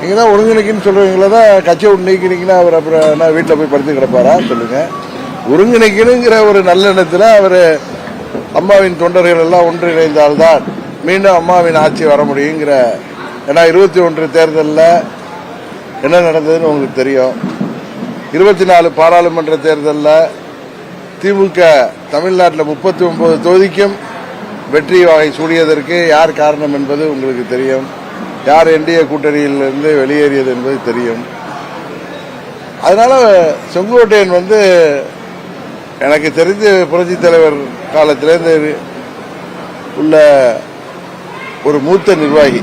நீங்க தான் ஒருங்கிணைக்குன்னு சொல்றீங்களா தான் கட்சியை நீக்கிறீங்கன்னா அவர் அப்புறம் நான் வீட்டில் போய் படுத்து கிடப்பாரா சொல்லுங்க. ஒருங்கிணைக்கணுங்கிற ஒரு நல்லெண்ணத்தில் அவர் அம்மாவின் தொண்டர்கள் எல்லாம் ஒன்றிணைந்தால்தான் மீண்டும் அம்மாவின் ஆட்சி வர முடியுங்கிற. ஏன்னா 21 தேர்தலில் என்ன நடந்ததுன்னு உங்களுக்கு தெரியும். 24 பாராளுமன்ற தேர்தலில் திமுக தமிழ்நாட்டில் 39 தொகுதிக்கும் வெற்றி வாகை சூடியதற்கு யார் காரணம் என்பது உங்களுக்கு தெரியும். யார் என்டிஏ கூட்டணியிலிருந்து வெளியேறியது என்பது தெரியும். அதனால செங்கோட்டையன் எனக்கு தெரிந்து புரட்சி தலைவர் காலத்திலேருந்து உள்ள ஒரு மூத்த நிர்வாகி.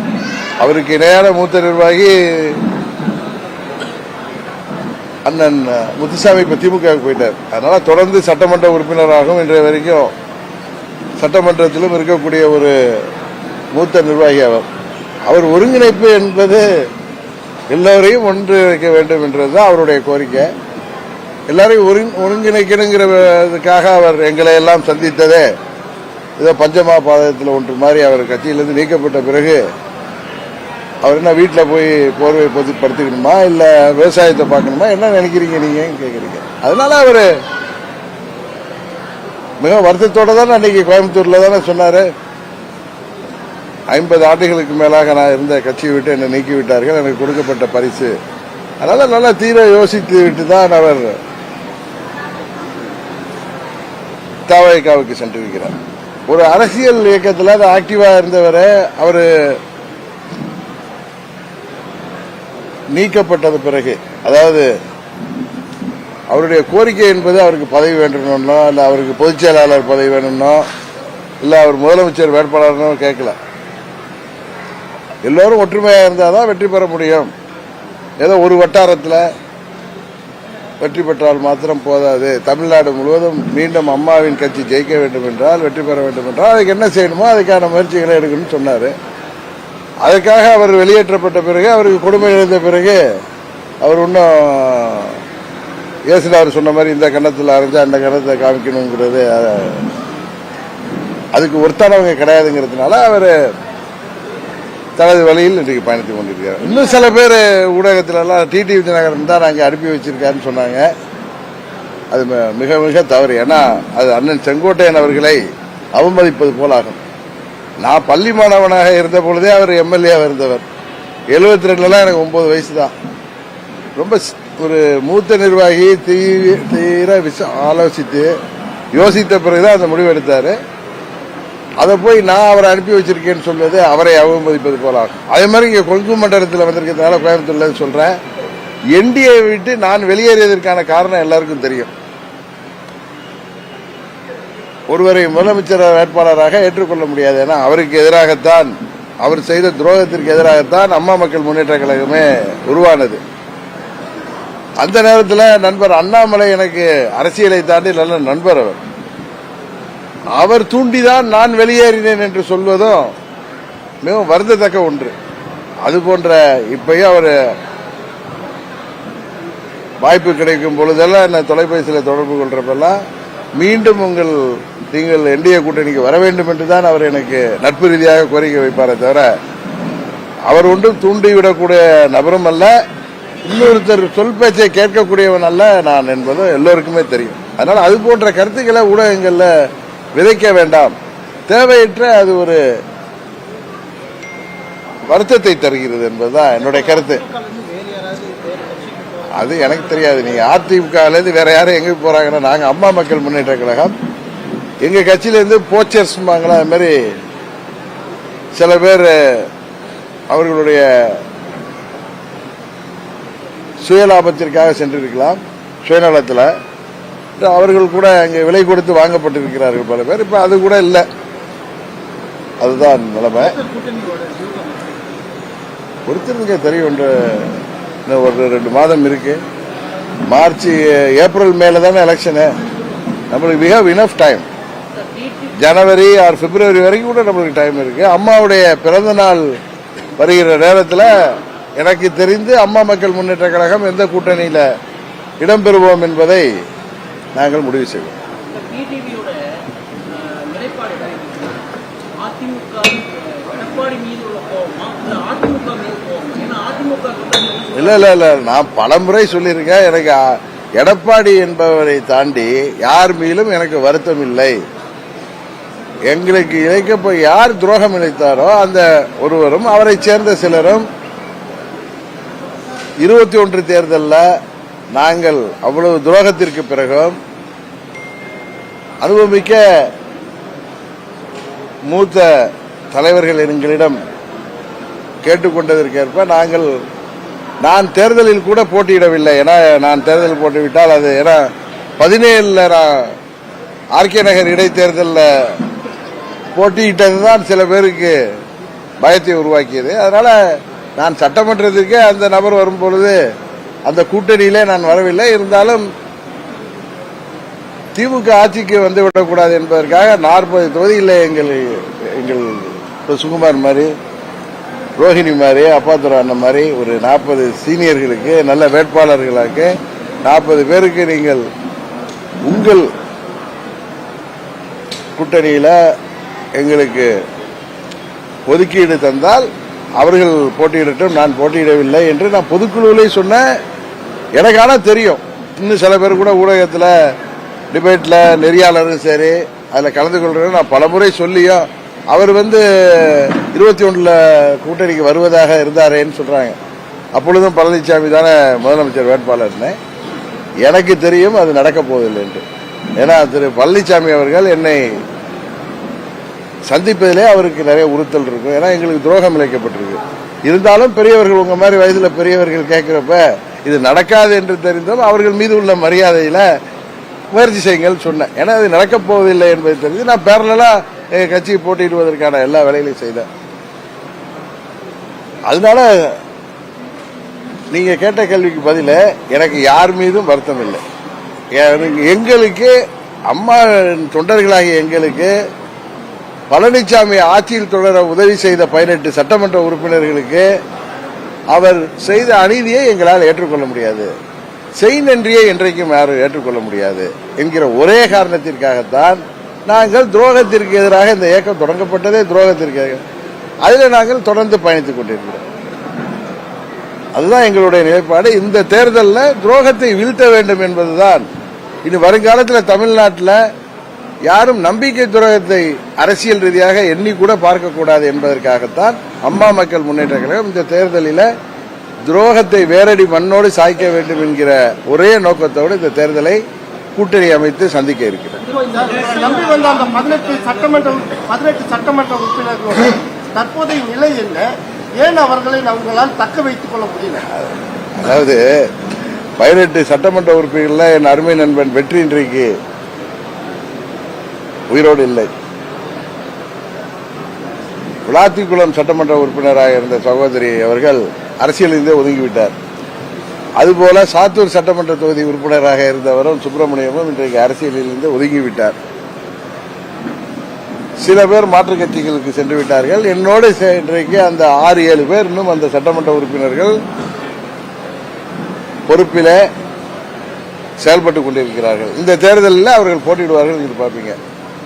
அவருக்கு இணையான மூத்த நிர்வாகி அண்ணன் முத்துசாமி இப்ப திமுக போயிட்டார். அதனால தொடர்ந்து சட்டமன்ற உறுப்பினராகவும் இன்றைய வரைக்கும் சட்டமன்றத்திலும் இருக்கக்கூடிய ஒரு மூத்த நிர்வாகி அவர் ஒருங்கிணைப்பு என்பது எல்லோரையும் ஒன்று வைக்க வேண்டும் என்றதுதான் அவருடைய கோரிக்கை. எல்லாரையும் ஒருங்கிணைக்கணுங்கிறதுக்காக அவர் எங்களை எல்லாம் சந்தித்ததே ஏதோ பஞ்சமா பாதத்தில் ஒன்று மாதிரி அவர் கட்சியிலிருந்து நீக்கப்பட்ட பிறகு அவர் என்ன வீட்டில் போய் போர்வை படுத்திக்கணுமா இல்ல விவசாயத்தை பார்க்கணுமா என்ன நினைக்கிறீங்க நீங்க கேட்குறீங்க. அதனால அவர் மிக வருத்தத்தோட தானே அன்னைக்கு கோயம்புத்தூர்ல தானே சொன்னாரு 50 ஆண்டுகளுக்கு மேலாக நான் இருந்த கட்சியை விட்டு என்னை நீக்கி விட்டார்கள், எனக்கு கொடுக்கப்பட்ட பரிசு. அதனால நல்லா தீர யோசித்து விட்டு தான் அவர் தவேகாவுக்கு சென்றிருக்கிறார். ஒரு அரசியல் இயக்கத்தில் ஆக்டிவா இருந்தவரை அவர் நீக்கப்பட்டது பிறகு, அதாவது அவருடைய கோரிக்கை என்பது அவருக்கு பதவி வேண்டும்னோ இல்ல அவருக்கு பொதுச் செயலாளர் பதவி வேணும்னோ இல்ல அவர் முதலமைச்சர் வேட்பாளர்னோ கேட்கல. எல்லோரும் ஒற்றுமையா இருந்தாதான் வெற்றி பெற முடியும். ஏதோ ஒரு வட்டாரத்தில் வெற்றி பெற்றால் மாத்திரம் போதாது. தமிழ்நாடு முழுவதும் மீண்டும் அம்மாவின் கட்சி ஜெயிக்க வேண்டும் என்றால், வெற்றி பெற வேண்டும் என்றால் அதுக்கு என்ன செய்யணுமோ அதுக்கான முயற்சிகளை எடுக்கணும்னு சொன்னாரு. அதுக்காக அவர் வெளியேற்றப்பட்ட பிறகு, அவருக்கு கொடுமை எழுந்த பிறகு அவர் இன்னும் ஏசுதார் சொன்ன மாதிரி இந்த கன்னத்தில் அரைஞ்சா அந்த கன்னத்தை காமிக்கணுங்கிறது அதுக்கு ஒருத்தானவங்க கிடையாதுங்கிறதுனால அவர் தனது வழியில் இன்றைக்கு பயணித்துக் கொண்டிருக்கிறார். இன்னும் சில பேர் ஊடகத்தில எல்லாம் டிடிவி தினகரன் தான் அங்கே அனுப்பி வச்சிருக்காருன்னு சொன்னாங்க. அது மிக மிக தவறு. ஏன்னா அது அண்ணன் செங்கோட்டையன் அவர்களை அவமதிப்பது போலாகும். நான் பள்ளி மாணவனாக இருந்த பொழுதே அவர் எம்எல்ஏ இருந்தவர். 72 எனக்கு 9 வயசு தான். ரொம்ப ஒரு மூத்த நிர்வாகி தீர ஆலோசித்து யோசித்த பிறகுதான் அந்த முடிவு எடுத்தாரு. அதை போய் நான் அவரை அனுப்பி வச்சிருக்கேன்னு சொல்வது அவரை அவமதிப்பது போல ஆகும். அதே மாதிரி இங்க கொங்கு மண்டலத்தில் வந்திருக்கிறதுனால கோயம்புத்தூர்ல சொல்றேன், என்டிஏ விட்டு நான் வெளியேறியதற்கான காரணம் எல்லாருக்கும் தெரியும். ஒருவரை முதலமைச்சர் வேட்பாளராக ஏற்றுக்கொள்ள முடியாது. ஏன்னா அவருக்கு எதிராகத்தான், அவர் செய்த துரோகத்திற்கு எதிராகத்தான் அம்மா மக்கள் முன்னேற்ற கழகமே உருவானது. அந்த நேரத்தில் நண்பர் அண்ணாமலை எனக்கு அரசியலை தாண்டி நல்ல நண்பர். அவர் தூண்டிதான் நான் வெளியேறினேன் என்று சொல்வதும் மிகவும் வருந்தத்தக்க ஒன்று. அது போன்ற இப்பயும் அவர் வாய்ப்பு கிடைக்கும் பொழுதெல்லாம் என்ன தொலைபேசியில் தொடர்பு கொள்றப்பெல்லாம் மீண்டும் நீங்கள் என்டிஏ கூட்டணிக்கு வர வேண்டும் என்றுதான் அவர் எனக்கு நட்பு ரீதியாக கோரிக்கை வைப்பாரே தவிர அவர் ஒன்றும் தூண்டிவிடக்கூடிய நபரும் அல்ல, இன்னொருத்தர் சொல் பேச்சை கேட்கக்கூடியவன் அல்ல நான் என்பது எல்லோருக்குமே தெரியும். அதனால அது போன்ற கருத்துக்களை ஊடகங்கள்ல விதைக்க வேண்டாம். தேவையற்ற அது ஒரு வருத்தத்தை தருகிறது என்பதுதான் என்னுடைய கருத்து. அது எனக்கு தெரியாது. நீங்க அதிமுக வேற யாரும் எங்க போறாங்கன்னா, நாங்க அம்மா மக்கள் முன்னேற்ற கழகம் எங்க கட்சியில இருந்து போச்சர்ஸ் அது மாதிரி சில பேர் அவர்களுடைய சுயலாபத்திற்காக சென்றிருக்கலாம், சுயநலத்தில் அவர்கள் கூட அங்கே விலை கொடுத்து வாங்கப்பட்டிருக்கிறார்கள் பல பேர். இப்ப அது கூட இல்லை. அதுதான் நிலைமை. ஒருத்தருக்கு தெரியும். ஒரு 2 மாதம் இருக்கு. மார்ச் ஏப்ரல் மேல தானே எலெக்ஷனு. நம்மளுக்கு we have enough டைம். ஜனவரி ஆர் பிப்ரவரி வரைக்கும் கூட நம்மளுக்கு டைம் இருக்கு. அம்மாவுடைய பிறந்த நாள் வருகிற நேரத்தில் எனக்கு தெரிந்து அம்மா மக்கள் முன்னேற்ற கழகம் எந்த கூட்டணியில இடம்பெறுவோம் என்பதை நாங்கள் முடிவு செய்வோம். அதிமுக இல்ல நான் பலமுறை சொல்லியிருக்கேன். எனக்கு எடப்பாடி என்பவரை தாண்டி யார் மீதும் எனக்கு வருத்தம் இல்லை. எங்களுக்கு இழைக்க யார் துரோகம் இழைத்தாரோ அந்த ஒருவரும் அவரை சேர்ந்த சிலரும் 21 தேர்தலில் நாங்கள் அவ்வளவு துரோகத்திற்கு பிறகும் அனுபவமிக்க மூத்த தலைவர்கள் எங்களிடம் கேட்டுக்கொண்டதற்கேற்ப நான் தேர்தலில் கூட போட்டியிடவில்லை. ஏன்னா நான் தேர்தலில் போட்டிவிட்டால் அது ஏன்னா 17 நான் ஆர்கே நகர் இடைத்தேர்தலில் போட்டியிட்டதுதான் சில பேருக்கு பயத்தை உருவாக்கியது. அதனால நான் சட்டமன்றத்திற்கே அந்த நபர் வரும்பொழுது அந்த கூட்டணியிலே நான் வரவில்லை. இருந்தாலும் திமுக ஆட்சிக்கு வந்துவிடக்கூடாது என்பதற்காக 40 தொகுதியில் எங்கள் சுகுமார் மாதிரி, ரோஹிணி மாதிரி, அப்பாத்துறை அண்ணன் மாதிரி ஒரு 40 சீனியர்களுக்கு நல்ல வேட்பாளர்களாக 40 பேருக்கு நீங்கள் உங்கள் கூட்டணியில் எங்களுக்கு ஒதுக்கீடு தந்தால் அவர்கள் போட்டியிடட்டும், நான் போட்டியிடவில்லை என்று நான் பொதுக்குழுவிலே சொன்னேன். எனக்கு ஆனால் தெரியும், இன்னும் சில பேர் கூட ஊடகத்தில் டிபேட்டில் நெறியாளரும் சரி அதில் கலந்து கொள்றேன் நான் பலமுறை சொல்லியும் அவர் 21 கூட்டணிக்கு வருவதாக இருந்தாரேன்னு சொல்றாங்க. அப்பொழுதும் பழனிசாமி தானே முதலமைச்சர் வேட்பாளர்னு எனக்கு தெரியும் அது நடக்க போவதில்லை என்று. ஏன்னா திரு பழனிசாமி அவர்கள் என்னை சந்திப்பதிலே அவருக்கு நிறைய உறுத்தல் இருக்கும். ஏன்னா எங்களுக்கு துரோகம் இழைக்கப்பட்டிருக்கு. இருந்தாலும் பெரியவர்கள் உங்க மாதிரி வயதில் பெரியவர்கள் கேட்கிறப்ப இது நடக்காது என்று தெரிந்தும் அவர்கள் மீது உள்ள மரியாதையில முயற்சி செய்யுங்கள் சொன்னேன். ஏன்னா அது நடக்கப் போவதில்லை என்பதை தெரிஞ்சு நான் பேரலா கட்சியை போட்டியிடுவதற்கான எல்லா வேலைகளையும் செய்தேன். அதனால நீங்க கேட்ட கேள்விக்கு பதில எனக்கு யார் மீதும் வருத்தம் இல்லை. எங்களுக்கு அம்மா தொண்டர்களாகிய எங்களுக்கு பழனிசாமி ஆட்சியில் தொடர உதவி செய்த 18 சட்டமன்ற உறுப்பினர்களுக்கு அவர் செய்த அநீதியை எங்களால் ஏற்றுக்கொள்ள முடியாது, செய் நன்றியை என்றைக்கும் யாரும் ஏற்றுக்கொள்ள முடியாது என்கிற ஒரே காரணத்திற்காகத்தான் நாங்கள் துரோகத்திற்கு எதிராக இந்த இயக்கம் தொடங்கப்பட்டதே துரோகத்திற்கு. அதில் நாங்கள் தொடர்ந்து பயணித்துக் கொண்டிருக்கிறோம். அதுதான் எங்களுடைய நிலைப்பாடு. இந்த தேர்தலில் துரோகத்தை வீழ்த்த வேண்டும் என்பதுதான். இனி வருங்காலத்தில் தமிழ்நாட்டில் யாரும் நம்பிக்கை துரோகத்தை அரசியல் ரீதியாக எண்ணி கூட பார்க்கக்கூடாது என்பதற்காகத்தான் அம்மா மக்கள் முன்னேற்ற கழகம் இந்த தேர்தலில் துரோகத்தை வேரடி மண்ணோடு சாய்க்க வேண்டும் என்கிற ஒரே நோக்கத்தோடு இந்த தேர்தலை கூட்டணி அமைத்து சந்திக்க இருக்கிறது. நம்பி வந்த அந்த 18 சட்டமன்ற உறுப்பினர்களோட தற்போதைய நிலை என்ன? ஏன் அவர்களை அவங்களால் தக்க வைத்துக் கொள்ள முடியல? அதாவது 18 சட்டமன்ற உறுப்பினர்கள் என் அருமை நண்பன் வெற்றி இன்றைக்கு உயிரோடு இல்லை. விளாத்திக்குளம் சட்டமன்ற உறுப்பினராக இருந்த சகோதரி அவர்கள் அரசியலிருந்தே ஒதுங்கிவிட்டார். அதுபோல சாத்தூர் சட்டமன்ற தொகுதி உறுப்பினராக இருந்தவரும் சுப்பிரமணியமும் இன்றைக்கு அரசியலிலிருந்து ஒதுங்கிவிட்டார். சில பேர் மாற்றுக் கட்சிகளுக்கு சென்று விட்டார்கள். என்னோடு இன்றைக்கு அந்த 6-7 பேர் இன்னும் அந்த சட்டமன்ற உறுப்பினர்கள் பொறுப்பிலே செயல்பட்டுக் கொண்டிருக்கிறார்கள். இந்த தேர்தலில் அவர்கள் போட்டியிடுவார்கள் என்று பார்ப்பீங்க.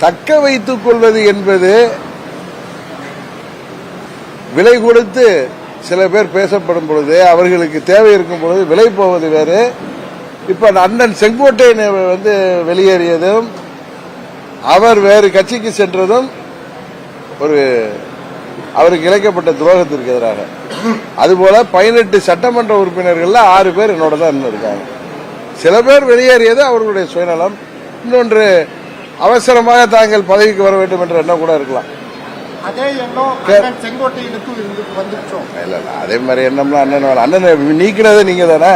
தக்க வைத்துக் கொள்வது என்பது விலை கொடுத்து சில பேர் பேசப்படும் பொழுது, அவர்களுக்கு தேவை இருக்கும் பொழுது விலை போவது வேறு. இப்ப அண்ணன் செங்கோட்டையன் வெளியேறியதும் அவர் வேறு கட்சிக்கு சென்றதும் அவருக்கு இழைக்கப்பட்ட துரோகத்திற்கு எதிராக. அதுபோல 18 சட்டமன்ற உறுப்பினர்கள் 6 பேர் என்னோட தான் இன்னும் இருக்காங்க. சில பேர் வெளியேறியது அவர்களுடைய சுயநலம், இன்னொன்று அவசரமாக தாங்கள் பதவிக்கு வர வேண்டும் என்ற எண்ணம் கூட இருக்கலாம். அதே எண்ணம் செங்கோட்டையனுக்கும் வந்துச்சோம். இல்ல அதே மாதிரி எண்ணம்லாம் அண்ணனை நீக்கினதே நீங்க தானே.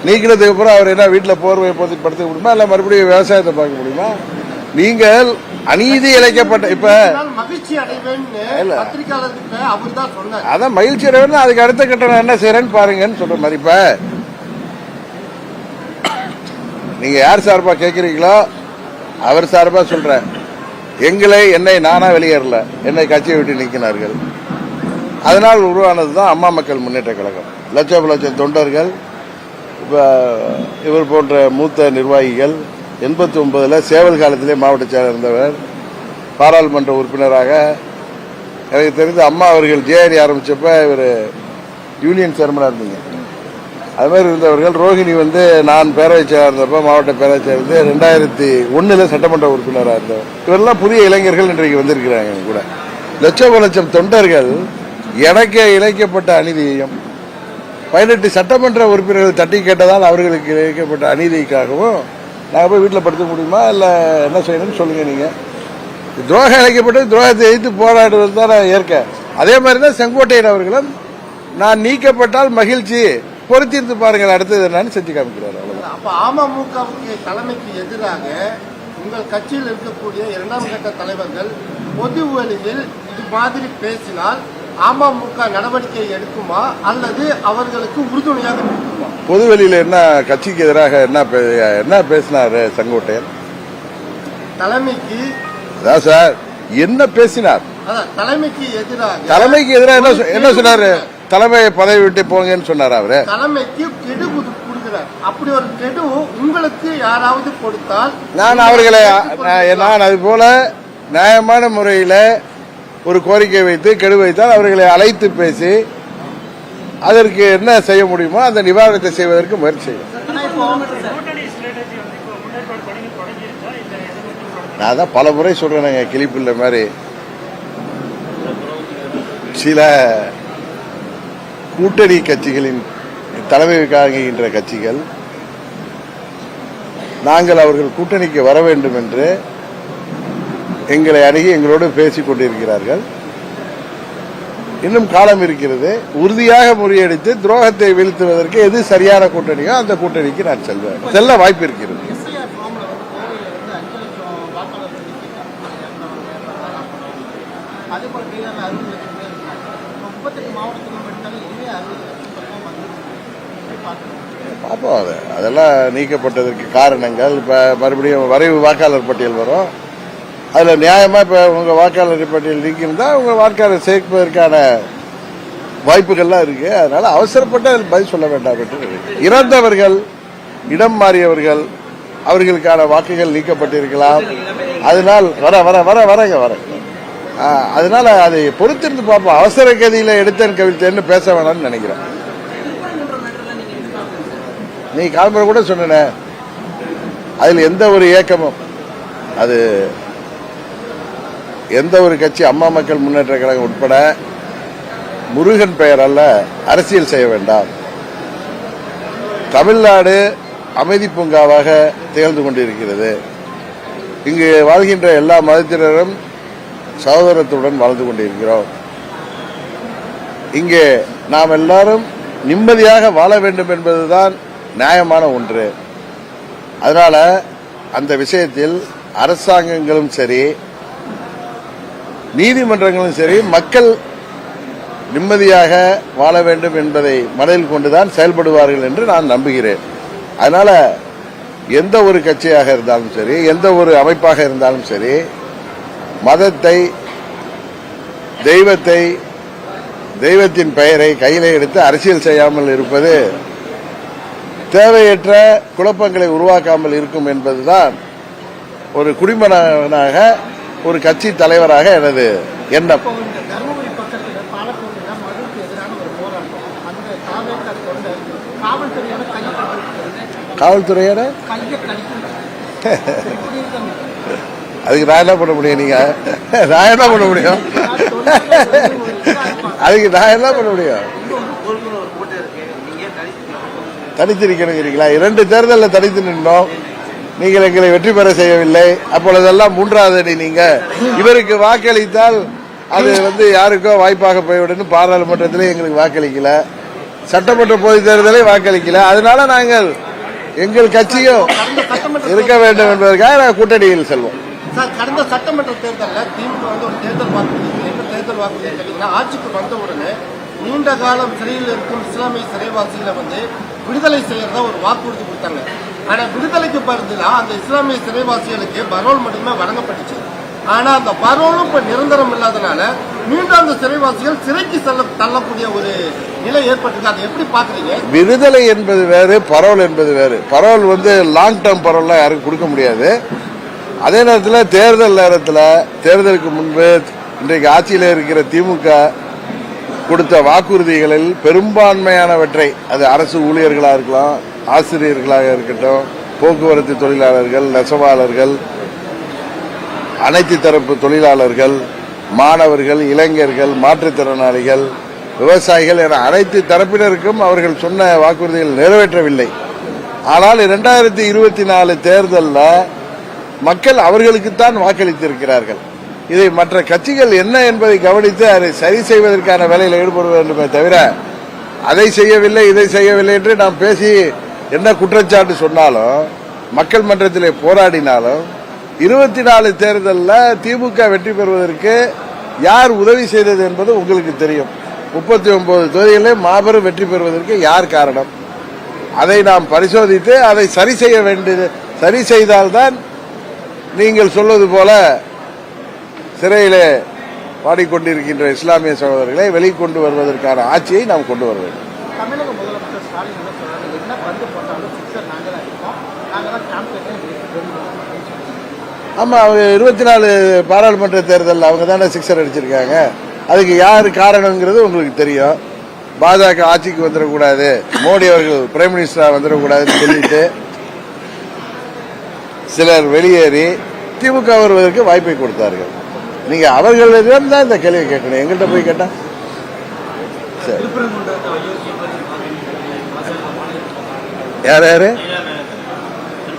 நீக்கினதுக்கு அப்புறம் அவர் என்ன வீட்டில் போர்வையை போத்தி படுத்த முடியுமா? இல்ல மறுபடியும் விவசாயத்தை பார்க்க முடியுமா? நீங்கள் அநீதி இழைக்கப்பட்ட இப்ப மகிழ்ச்சி அடைவேன் அதான் மகிழ்ச்சி அடைவேன். அதுக்கு அடுத்த கட்டம் என்ன செய்யறேன்னு பாருங்கன்னு சொல்ற மாதிரி. இப்ப நீங்க யார் சார்பா கேட்கிறீங்களோ அவர் சார்பா சொல்றேன். என்னை நானா வெளியேறல, என்னை கட்சியை விட்டு நீக்கினார்கள். அதனால் உருவானதுதான் அம்மா மக்கள் முன்னேற்ற கழகம். லட்சம் தொண்டர்கள், இப்ப இவர் போன்ற மூத்த நிர்வாகிகள் 89 சேவல் காலத்திலே மாவட்ட செயலர் இருந்தவர், பாராளுமன்ற உறுப்பினராக எனக்கு தெரிந்து அம்மா அவர்கள் ஜேஆர்டி ஆரம்பிச்சப்ப இவர் யூனியன் சேர்மனா இருந்தீங்க. அது மாதிரி இருந்தவர்கள். ரோஹிணி வந்து நான் பேரவை செயலர் இருந்தப்ப, மாவட்ட பேரவை செயலர் 2001 சட்டமன்ற உறுப்பினராக இருந்தவர். இவரெல்லாம் புதிய இளைஞர்கள் இன்றைக்கு வந்திருக்கிறாங்க கூட. லட்சம் தொண்டர்கள் எனக்கே இழைக்கப்பட்ட அநீதியையும் 18 சட்டமன்ற உறுப்பினர்கள் தட்டி கேட்டதால் அவர்களுக்கு இழைக்கப்பட்ட அநீதிக்காகவும் நாங்கள் போய் வீட்டில் படுத்த முடியுமா, இல்லை என்ன செய்யணும்னு சொல்லுங்க. நீங்க துரோகம் இழைக்கப்பட்டு துரோகத்தை எதிர்த்து போராடுவது தான் நான் ஏற்க. அதே மாதிரி தான் செங்கோட்டையன் அவர்களும் நான் நீக்கப்பட்டால் மகிழ்ச்சி, பொறுத்திருந்து பாருங்கள் அடுத்தது என்னன்னு செஞ்சு காமிக்கிறார். அவ்வளவுதான். அப்ப அமமுகவுக்கு தலைமைக்கு எதிராக உங்கள் கட்சியில் இருக்கக்கூடிய 2ஆம் கட்ட தலைவர்கள் பொது வழியில் இது மாதிரி பேசினால் அமமுக நடவடிக்கை எடுக்குமா அல்லது அவர்களுக்கு உறுதுணையாக இருக்குமா? பொதுவெளியில என்ன கட்சிக்கு எதிராக என்ன பேசினாரு செங்கோட்டையன்? தலைமைக்கு அதான் சார் என்ன பேசினார்? தலைமைக்கு எதிராக என்ன சொன்னாரு? தலைமை பதவி விட்டு போங்கன்னு சொன்னார். அவரு தலைமைக்கு கெடு கொடுக்கிறார். அப்படி ஒரு கெடு உங்களுக்கு யாராவது கொடுத்தால் நான் அது போல நியாயமான முறையில ஒரு கோரிக்கை வைத்து கெடு வைத்தால் அவர்களை அழைத்து பேசி அதற்கு என்ன செய்ய முடியுமோ அந்த நிவாரணத்தை செய்வதற்கு முயற்சி செய்யும். நான் தான் பல முறை சொல்றேன், கிளிப்பிள்ள மாதிரி சில கூட்டணி கட்சிகளின் தலைமை காண்கின்ற கட்சிகள் நாங்கள் அவர்கள் கூட்டணிக்கு வர வேண்டும் என்று எங்களை அணுகி எங்களோடு பேசிக் கொண்டிருக்கிறார்கள். இன்னும் காலம் இருக்கிறது. உறுதியாக முறியடித்து துரோகத்தை வீழ்த்துவதற்கு எது சரியான கூட்டணியோ அந்த கூட்டணிக்கு நான் செல்ல வாய்ப்பு இருக்கிறது. பார்ப்போம். அதெல்லாம் நீக்கப்பட்டதற்கு காரணங்கள் இப்ப மறுபடியும் வரைவு வாக்காளர் பட்டியல் வரும். அதுல நியாயமா இப்ப உங்க வாக்காளர் பட்டியல் நீக்கியிருந்தா உங்க வாக்காளர் சேர்ப்பதற்கான வாய்ப்புகள்லாம் இருக்கு. அதனால அவசரப்பட்டு அதில் பதில் சொல்ல வேண்டாம் என்று இறந்தவர்கள், இடம் மாறியவர்கள், அவர்களுக்கான வாக்குகள் நீக்கப்பட்டிருக்கலாம். அதனால் வரங்க அதனால அதை பொறுத்திருந்து பார்ப்போம். அவசர கதியில எடுத்தேன் கவிழ்த்தேன்னு பேச வேணாம்னு நினைக்கிறேன். நீ காலம்பரம் கூட சொன்ன அதில் எந்த ஒரு இயக்கமும் அது எந்த ஒரு கட்சி அம்மா மக்கள் முன்னேற்ற கழகம் உட்பட முருகன் பெயர் அல்ல அரசியல் செய்ய வேண்டாம். தமிழ்நாடு அமைதி பூங்காவாக திகழ்ந்து கொண்டிருக்கிறது. இங்கு வாழ்கின்ற எல்லா மதத்தினரும் சகோதரத்துடன் வாழ்ந்து கொண்டிருக்கிறோம். இங்கே நாம் எல்லாரும் நிம்மதியாக வாழ வேண்டும் என்பதுதான் நியாயமான ஒன்று. அதனால அந்த விஷயத்தில் அரசாங்கங்களும் சரி, நீதிமன்றங்களும் சரி, மக்கள் நிம்மதியாக வாழ வேண்டும் என்பதை மனதில் கொண்டுதான் செயல்படுவார்கள் என்று நான் நம்புகிறேன். அதனால எந்த ஒரு கட்சியாக இருந்தாலும் சரி, எந்த ஒரு அமைப்பாக இருந்தாலும் சரி, மதத்தை, தெய்வத்தின் பெயரை கையிலே எடுத்து அரசியல் செய்யாமல் இருப்பது தேவையற்ற குழப்பங்களை உருவாக்காமல் இருக்கும் என்பதுதான் ஒரு குடிமகனாக, ஒரு கட்சி தலைவராக எனது எண்ணம். காவல்துறையோட அதுக்கு நான் என்ன பண்ண முடியும்? நீங்க நான் என்ன பண்ண முடியும்? அதுக்கு நான் என்ன பண்ண முடியும்? தனித்து நிற்கணுங்கிறீங்களா? 2 தேர்தலில் தனித்து நின்றோம். நீங்கள் எங்களை வெற்றி பெற செய்யவில்லை. அப்பொழுதெல்லாம் 3வது அடி. நீங்க இவருக்கு வாக்களித்தால் அது யாருக்கோ வாய்ப்பாக போய்விடும். பாராளுமன்றத்திலே எங்களுக்கு வாக்களிக்கல, சட்டமன்ற பொதுத் தேர்தலை வாக்களிக்கல. அதனால நாங்கள் எங்கள் கட்சியும் இருக்க வேண்டும் என்பதற்காக நாங்கள் கூட்டணியில் செல்வோம். சார், கடந்த சட்டமன்ற தேர்தலில் திமுக ஒரு தேர்தல் வாக்குறுதி ஆட்சிக்கு வந்த உடனே நீண்ட காலம் சிறையில் இருக்கும் இஸ்லாமிய சிறைவாசிகளை விடுதலை செய்யறதா ஒரு வாக்குறுதி கொடுத்தாங்க. ஆனா விடுதலைக்கு பதிலா அந்த இஸ்லாமிய சிறைவாசிகளுக்கு பரோல் மட்டுமே வழங்கப்பட்டுச்சு. ஆனா அந்த பரோலும் இப்ப நிரந்தரம் இல்லாதனால மீண்டும் அந்த சிறைவாசிகள் சிறைக்கு தள்ளக்கூடிய ஒரு நிலை ஏற்பட்டிருக்கு. அதை எப்படி பாக்குறீங்க? விடுதலை என்பது வேறு, பரோல் என்பது வேறு. பரோல் லாங் டேர்ம் பரோல்லாம் யாருக்கும் கொடுக்க முடியாது. அதே நேரத்தில் தேர்தலுக்கு முன்பு இன்றைக்கு ஆட்சியில் இருக்கிற திமுக கொடுத்த வாக்குறுதிகளில் பெரும்பான்மையானவற்றை, அது அரசு ஊழியர்களாக இருக்கலாம், ஆசிரியர்களாக இருக்கட்டும், போக்குவரத்து தொழிலாளர்கள், நெசவாளர்கள், அனைத்து தரப்பு தொழிலாளர்கள், மாணவர்கள், இளைஞர்கள், மாற்றுத்திறனாளிகள், விவசாயிகள் என அனைத்து தரப்பினருக்கும் அவர்கள் சொன்ன வாக்குறுதிகள் நிறைவேற்றவில்லை. ஆனால் 2024 தேர்தலில் மக்கள் அவர்களுக்குத்தான் வாக்களித்திருக்கிறார்கள். இதை மற்ற கட்சிகள் என்ன என்பதை கவனித்து அதை சரி செய்வதற்கான வேலையில் ஈடுபட வேண்டுமே தவிர அதை செய்யவில்லை இதை செய்யவில்லை என்று நாம் பேசி என்ன குற்றச்சாட்டு சொன்னாலும், மக்கள் மன்றத்திலே போராடினாலும் 24 தேர்தலில் திமுக வெற்றி பெறுவதற்கு யார் உதவி செய்தது என்பது உங்களுக்கு தெரியும். 39 தொகுதிகளிலே மாபெரும் வெற்றி பெறுவதற்கு யார் காரணம்? அதை நாம் பரிசோதித்து அதை சரி செய்ய வேண்டியது. சரி செய்தால்தான் நீங்கள் சொல்வது போல சிறையிலே பாடிக்கொண்டிருக்கின்ற இஸ்லாமிய சகோதரர்களை வெளிக்கொண்டு வருவதற்கான ஆட்சியை நாம் கொண்டு வர வேண்டும். தமிழக முதலமைச்சர் ஸ்டாலின் என்ன சொல்றாங்க? என்ன பந்து போட்டாலும் சிக்ஸர் நாங்க தான் இருக்கோம், நாங்க தான் கேம்பெயின். ஆமா, அவங்க 24 பாராளுமன்ற தேர்தலில் அவங்க தானே சிக்ஸர் அடிச்சிருக்காங்க. அதுக்கு யார் காரணங்கிறது உங்களுக்கு தெரியும். பாஜக ஆட்சிக்கு வந்துடக்கூடாது, மோடி அவர்கள் பிரைம் மினிஸ்டரா வந்துடக்கூடாதுன்னு சொல்லிட்டு சிலர் வெளியேறி திமுக வருவதற்கு வாய்ப்பை கொடுத்தார்கள். நீங்க அவர்களிடம் தான் இந்த கேள்வி கேட்கணும், எங்கள்கிட்ட போய் கேட்டா சரி. யார் யாரு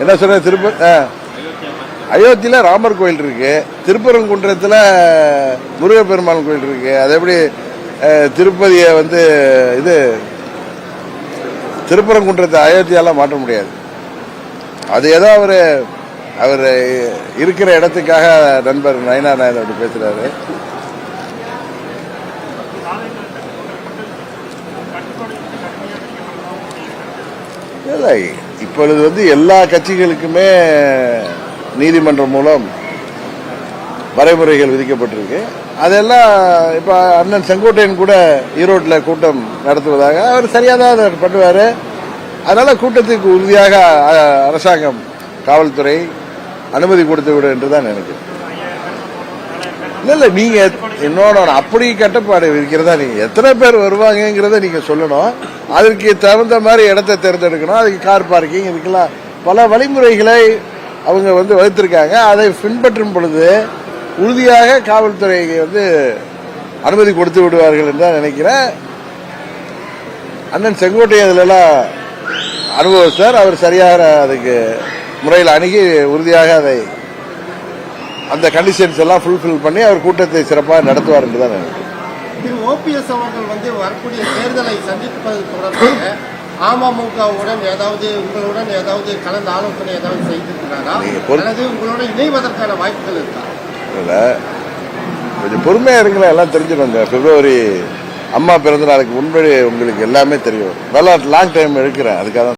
என்ன சொல்ற? அயோத்தியில ராமர் கோயில் இருக்கு, திருப்பரங்குன்றத்தில் முருகப்பெருமாள் கோயில் இருக்கு. அது எப்படி திருப்பதியை இது திருப்பரங்குன்றத்தை அயோத்தியாலாம் மாற்ற முடியாது. அது ஏதோ அவர் இருக்கிற இடத்துக்காக நண்பர் நயனா நாயர் அப்படி பேசுறாரு. இல்லை, இப்பொழுது எல்லா கட்சிகளுக்குமே நீதிமன்றம் மூலம் வரைமுறைகள் விதிக்கப்பட்டிருக்கு. அதெல்லாம் இப்ப அண்ணன் செங்கோட்டையன் கூட ஈரோட்டில் கூட்டம் நடத்துவதாக அவர் சரியாக தான் அதை பண்ணுவார். அதனால கூட்டத்துக்கு உறுதியாக அரசாங்கம், காவல்துறை அனுமதி கொடுத்து விடும் என்றுதான் நினைக்கிறேன். இல்ல நீங்க இன்னொன்னு அப்படி கட்டுப்பாடு இருக்கிறதா? நீங்க எத்தனை பேர் வருவாங்கிறத நீங்க சொல்லணும். அதற்கு தகுந்த மாதிரி இடத்தை தேர்ந்தெடுக்கணும். அதுக்கு கார் பார்க்கிங், இதுக்கெல்லாம் பல வழிமுறைகளை அவங்க வகுத்திருக்காங்க. அதை பின்பற்றும் பொழுது உறுதியாக காவல்துறை அனுமதி கொடுத்து விடுவார்கள் என்று தான் நினைக்கிறேன். அண்ணன் செங்கோட்டையன் அதிலெல்லாம் அனுபவஸ்தர். அவர் சரியாக அதுக்கு முறையில் அணுகி உறுதியாக அதை அந்த கண்டிஷன்ஸ் எல்லாம் ஃபுல்ஃபில் பண்ணி அவர் கூட்டத்தை சிறப்பாக நடத்துவார் என்று தான் நினைக்கிறேன். திரு ஓபிஎஸ் அவர்கள் வரக்கூடிய தேர்தலை சந்திப்பது தொடர்பாக அமமுகவுடன் உங்களுடன் கலந்து ஆலோசனை ஏதாவது செய்திருக்கிறாரா அல்லது உங்களோட இணைவதற்கான வாய்ப்புகள் இருக்கா? இல்ல, கொஞ்சம் பொறுமையா இருங்களா, எல்லாம் தெரிஞ்சிடும். பிப்ரவரி அம்மா பிறந்த நாளுக்கு முன்பே உங்களுக்கு எல்லாமே தெரியும். நல்லா லாங் டைம் எடுக்கிறேன் அதுக்காக.